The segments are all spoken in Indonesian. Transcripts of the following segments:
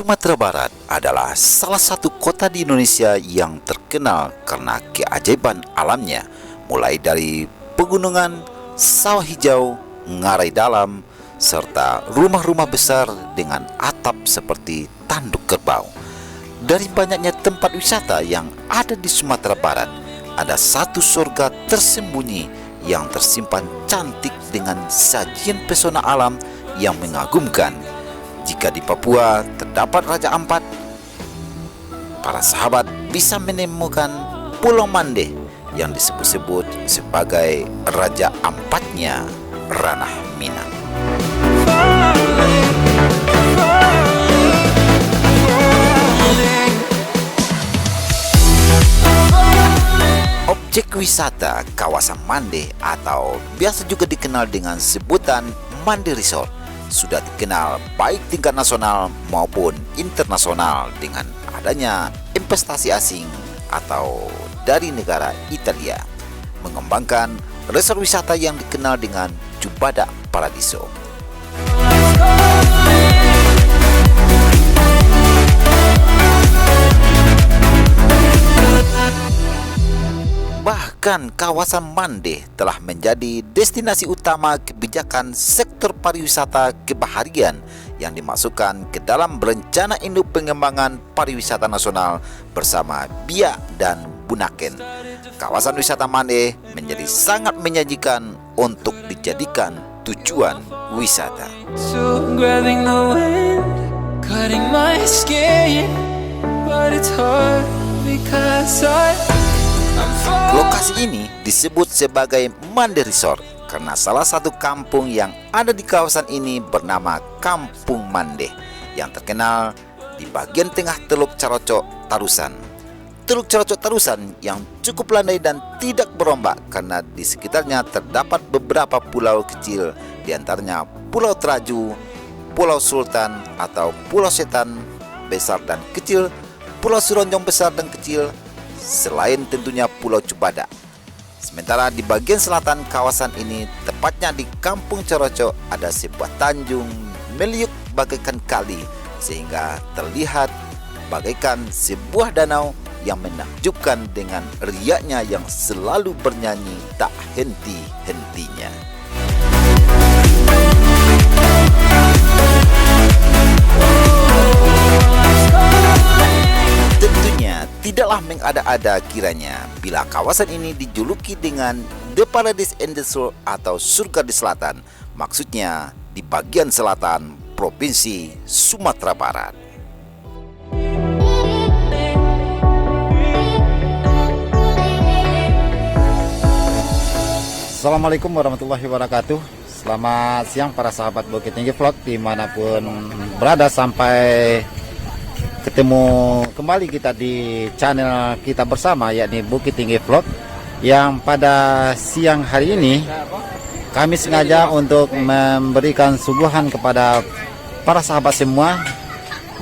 Sumatera Barat adalah salah satu kota di Indonesia yang terkenal karena keajaiban alamnya, mulai dari pegunungan, sawah hijau, ngarai dalam, serta rumah-rumah besar dengan atap seperti tanduk kerbau. Dari banyaknya tempat wisata yang ada di Sumatera Barat, ada satu surga tersembunyi yang tersimpan cantik dengan sajian pesona alam yang mengagumkan. Jika di Papua terdapat Raja Ampat, para sahabat bisa menemukan Pulau Mande yang disebut-sebut sebagai Raja Ampatnya Ranah Minang. Objek wisata kawasan Mande atau biasa juga dikenal dengan sebutan Mande Resort sudah dikenal baik tingkat nasional maupun internasional dengan adanya investasi asing atau dari negara Italia mengembangkan resort wisata yang dikenal dengan Jubada Paradiso. Bahkan kawasan Mande telah menjadi destinasi utama kebijakan sektor pariwisata kebaharian yang dimasukkan ke dalam Rencana Induk Pengembangan Pariwisata Nasional bersama BIA dan Bunaken. Kawasan wisata Mande menjadi sangat menjanjikan untuk dijadikan tujuan wisata. Lokasi ini disebut sebagai Mande Resort karena salah satu kampung yang ada di kawasan ini bernama Kampung Mande yang terkenal di bagian tengah Teluk Carocok Tarusan. Teluk Carocok Tarusan yang cukup landai dan tidak berombak karena di sekitarnya terdapat beberapa pulau kecil, diantaranya Pulau Teraju, Pulau Sultan atau Pulau Setan besar dan kecil, Pulau Suronjong besar dan kecil, selain tentunya Pulau Jubada. Sementara di bagian selatan kawasan ini, tepatnya di Kampung Carocok, ada sebuah tanjung meliuk bagaikan kali sehingga terlihat bagaikan sebuah danau yang menakjubkan dengan riaknya yang selalu bernyanyi tak henti-hentinya. Tentunya tidaklah mengada-ada kiranya bila kawasan ini dijuluki dengan The Paradise in the South atau surga di selatan, maksudnya di bagian selatan Provinsi Sumatera Barat. Assalamualaikum warahmatullahi wabarakatuh. Selamat siang para sahabat Bukit Tinggi Vlog dimanapun berada. Sampai ketemu kembali kita di channel kita bersama, yakni Bukit Tinggi Vlog, yang pada siang hari ini kami sengaja untuk memberikan suguhan kepada para sahabat semua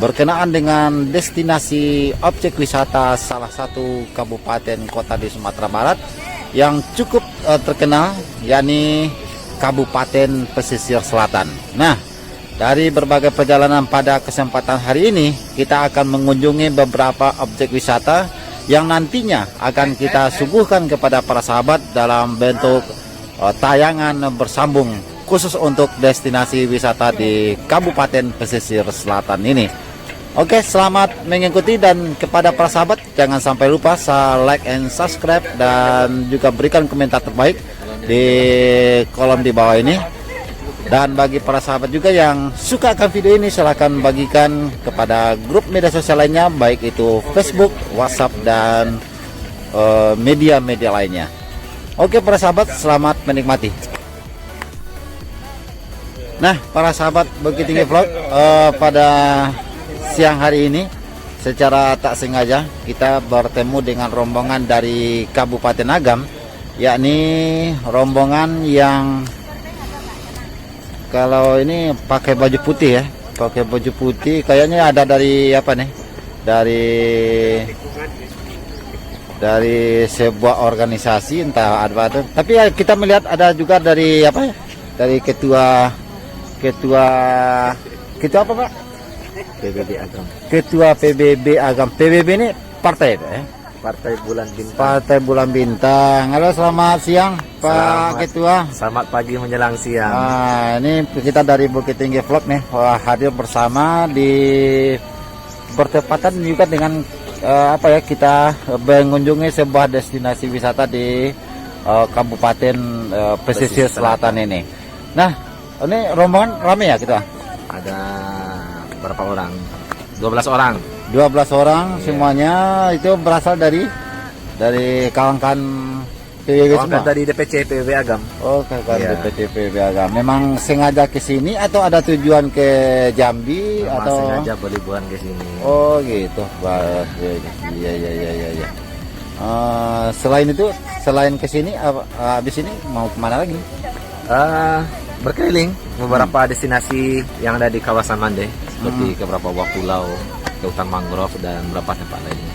berkenaan dengan destinasi objek wisata salah satu kabupaten kota di Sumatera Barat yang cukup terkenal, yakni Kabupaten Pesisir Selatan. Nah, dari berbagai perjalanan pada kesempatan hari ini, kita akan mengunjungi beberapa objek wisata yang nantinya akan kita suguhkan kepada para sahabat dalam bentuk tayangan bersambung khusus untuk destinasi wisata di Kabupaten Pesisir Selatan ini. Oke, selamat mengikuti, dan kepada para sahabat jangan sampai lupa like and subscribe dan juga berikan komentar terbaik di kolom di bawah ini. Dan bagi para sahabat juga yang suka akan video ini, silahkan bagikan kepada grup media sosial lainnya, baik itu Facebook, WhatsApp, dan media-media lainnya. Oke para sahabat, selamat menikmati. Nah para sahabat Bukit Tinggi Vlog, pada siang hari ini secara tak sengaja kita bertemu dengan rombongan dari Kabupaten Agam, yakni rombongan yang kalau ini pakai baju putih ya, pakai baju putih, kayaknya ada dari apa nih, dari sebuah organisasi entah apa, tapi ya kita melihat ada juga dari apa ya, dari ketua apa Pak? PBB Agam. Ketua PBB Agam. PBB ini partai Pak, ya? Partai Bulan Bintang. Partai Bulan Bintang. Halo, selamat siang Pak Selamat. Ketua. Selamat pagi menjelang siang. Ini kita dari Bukit Tinggi Vlog nih, hadir bersama di bertepatan juga dengan kita mengunjungi sebuah destinasi wisata di Kabupaten Pesisir Selatan ini. Nah, ini rombongan ramai ya kita? Ada berapa orang? 12 orang. 12 orang Iya. semuanya itu berasal dari kawan-kawan PBB Kawan semua. dari DPC PBB Agam. Oh, kawan Iya. DPC PBB Agam. Memang sengaja ke sini atau ada tujuan ke Jambi Memang atau? sengaja berliburan ke sini. Oh gitu, iya. Selain itu, selain ke sini, habis ini mau kemana lagi? Berkeliling beberapa destinasi yang ada di kawasan Mande, seperti ke beberapa buah pulau, ke hutan mangrove dan beberapa tempat lainnya.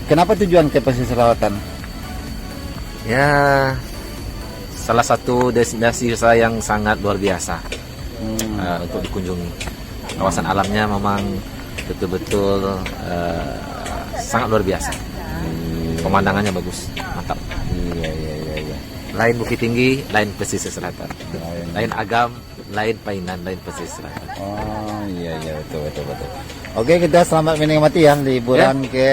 Kenapa tujuan ke pesisir selatan? Ya, salah satu destinasi wisata yang sangat luar biasa untuk dikunjungi. Kawasan alamnya memang betul-betul sangat luar biasa. Pemandangannya bagus, mantap. Iya. Lain Bukit Tinggi, lain pesisir selatan. Lain Agam, lain Painan, lain pesisir selatan. Oh iya betul. Oke, kita selamat menikmati ya liburan ke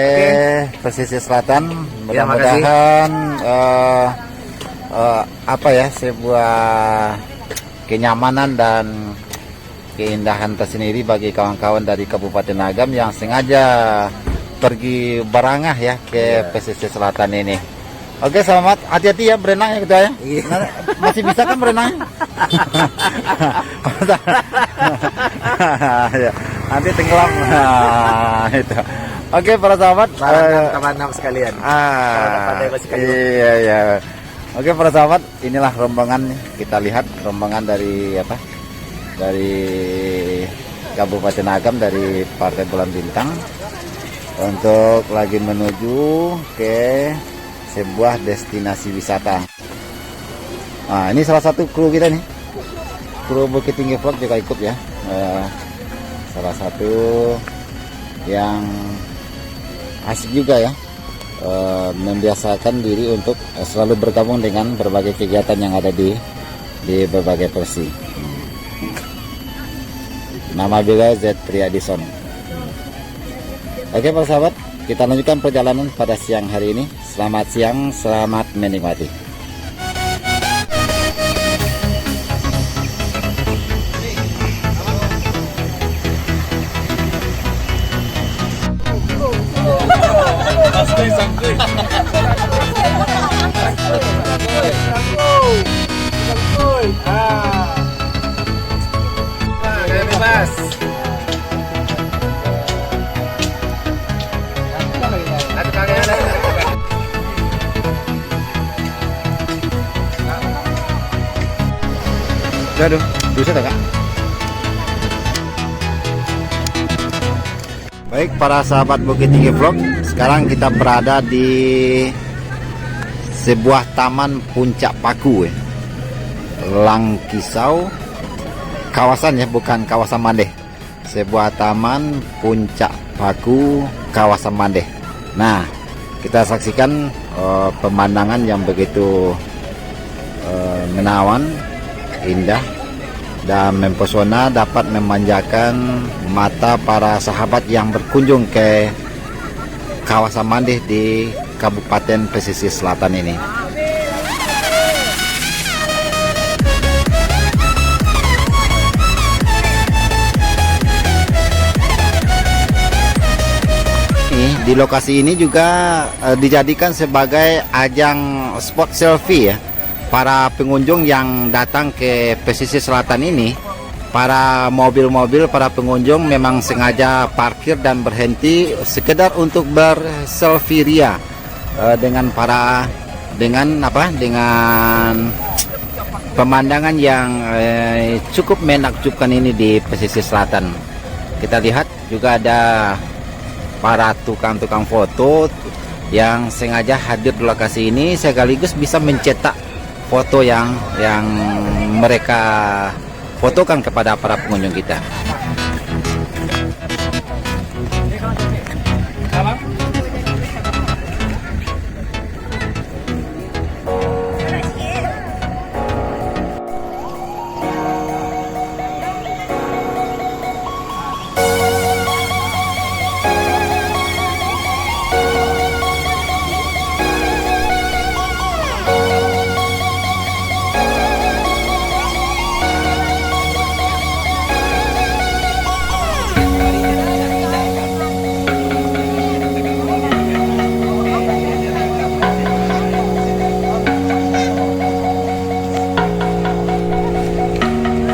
pesisir selatan. Ya, Mudah-mudahan sebuah kenyamanan dan keindahan tersendiri bagi kawan-kawan dari Kabupaten Agam yang sengaja pergi berangah ya ke pesisir selatan ini. Oke, selamat, hati-hati ya berenang ya kita ya. Iya. Masih bisa kan berenang? Ya, nanti tenggelam. Itu. Oke, para sahabat. Kawan sekalian. Iya. Oke, para sahabat, inilah rombongan kita lihat rombongan dari Dari Kabupaten Agam, dari Partai Bulan Bintang untuk lagi menuju ke sebuah destinasi wisata. Nah, ini salah satu kru kita nih, kru Bukit Tinggi Vlog juga ikut ya. Salah satu yang asik juga ya, membiasakan diri untuk selalu bergabung dengan berbagai kegiatan yang ada di berbagai porsi. Nama juga Z Triadison. Oke, para sahabat, kita lanjutkan perjalanan pada siang hari ini. Selamat siang, selamat menikmati. Aduh, bisa tak, Kak? Baik, para sahabat Bukit Tinggi Vlog, sekarang kita berada di sebuah taman Puncak Paku ya. Langkisau kawasan ya, bukan kawasan Mandeh. Sebuah taman Puncak Paku kawasan Mandeh. Nah, kita saksikan pemandangan yang begitu menawan, indah dan mempesona, dapat memanjakan mata para sahabat yang berkunjung ke kawasan Mandeh di Kabupaten Pesisir Selatan ini. Di lokasi ini juga dijadikan sebagai ajang spot selfie ya. Para pengunjung yang datang ke pesisir selatan ini, para mobil-mobil, para pengunjung memang sengaja parkir dan berhenti sekedar untuk berselfie ria dengan pemandangan yang cukup menakjubkan ini di pesisir selatan. Kita lihat juga ada para tukang-tukang foto yang sengaja hadir di lokasi ini sekaligus bisa mencetak foto yang mereka fotokan kepada para pengunjung kita.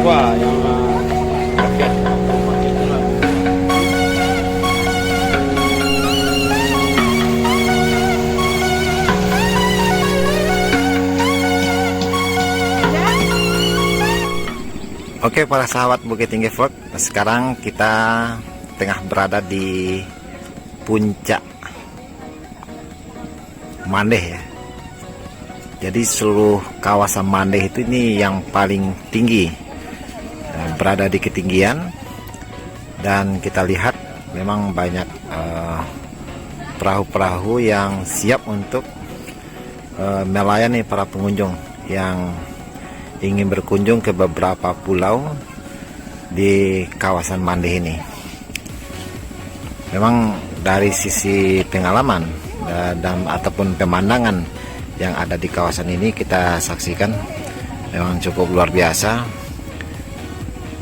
tua yang rakyat. Oke para sahabat Bukit Tinggi Vlog, sekarang kita tengah berada di puncak Mandeh ya. Jadi seluruh kawasan Mandeh itu ini yang paling tinggi, berada di ketinggian, dan kita lihat memang banyak perahu-perahu yang siap untuk melayani para pengunjung yang ingin berkunjung ke beberapa pulau di kawasan Mandeh ini. Memang dari sisi pengalaman dan ataupun pemandangan yang ada di kawasan ini kita saksikan memang cukup luar biasa,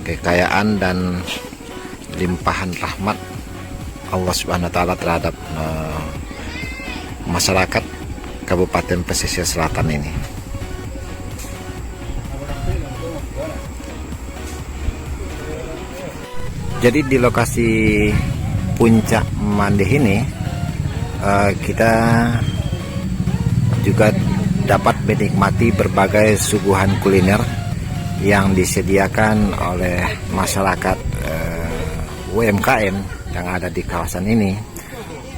kekayaan dan limpahan rahmat Allah Subhanahu wa taala terhadap masyarakat Kabupaten Pesisir Selatan ini. Jadi di lokasi puncak Mandeh ini kita juga dapat menikmati berbagai suguhan kuliner yang disediakan oleh masyarakat UMKM yang ada di kawasan ini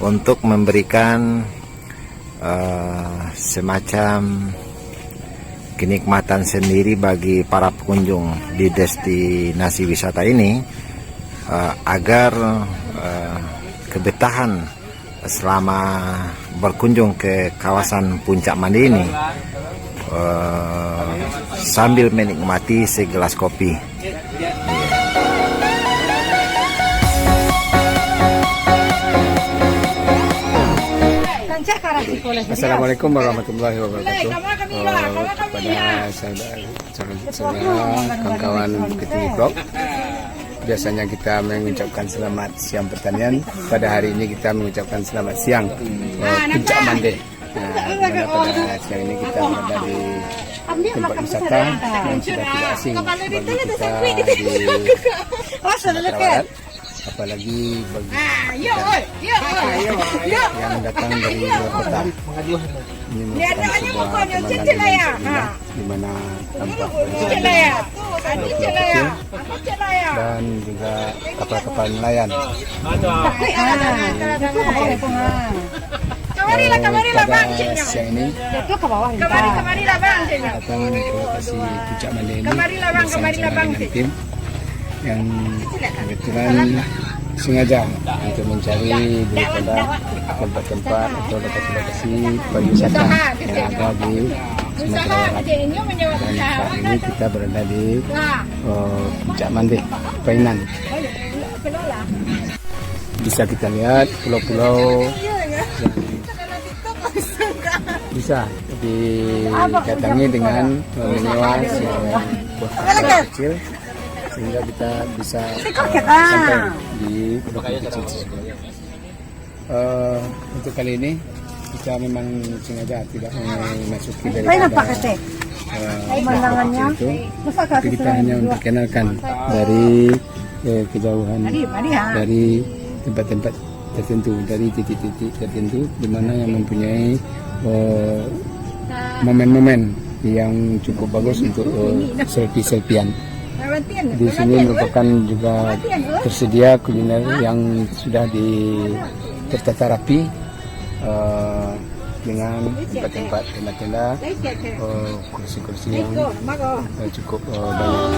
untuk memberikan semacam kenikmatan sendiri bagi para pengunjung di destinasi wisata ini, agar kebetahan selama berkunjung ke kawasan puncak Mandeh ini sambil menikmati segelas kopi. Assalamualaikum warahmatullahi wabarakatuh. Kepada saudara kawan-kawan Bukit Tinggi Vlog, biasanya kita mengucapkan selamat siang pertanian. Pada hari ini kita mengucapkan selamat siang puncak Mandeh. Dimana pada siang ini kita berada di tempat wisata yang sudah tidak asing bagi kita di Sumatera Barat, apalagi bagi kita yang datang dari luar kota. Ini merupakan sebuah pemandangan yang indah, di mana tampak kecil dan juga kapal-kapal nelayan. Pada siang ini datang ke lokasi puncak Mandeh ini bersama dengan tim yang kebetulan sengaja untuk mencari daripada tempat-tempat atau lokasi-lokasi pariwisata yang ada di Sumatera Barat. Dan saat ini kita berada di puncak Mandeh, Painan. Bisa kita lihat pulau-pulau yang bisa didatangi dengan menyewa buah kecil, sehingga kita bisa sampai di pulau kecil tersebut. Untuk kali ini kita memang sengaja tidak memasuki dari pemandangannya itu, tapi kita hanya memperkenalkan dari kejauhan, dari tempat-tempat tertentu, dari titik-titik tertentu di mana yang mempunyai momen-momen yang cukup bagus untuk selfie-selfian. Di sini merupakan juga tersedia kuliner yang sudah tertata rapi dengan tempat-tempat tenda-tenda, kursi-kursi yang cukup banyak.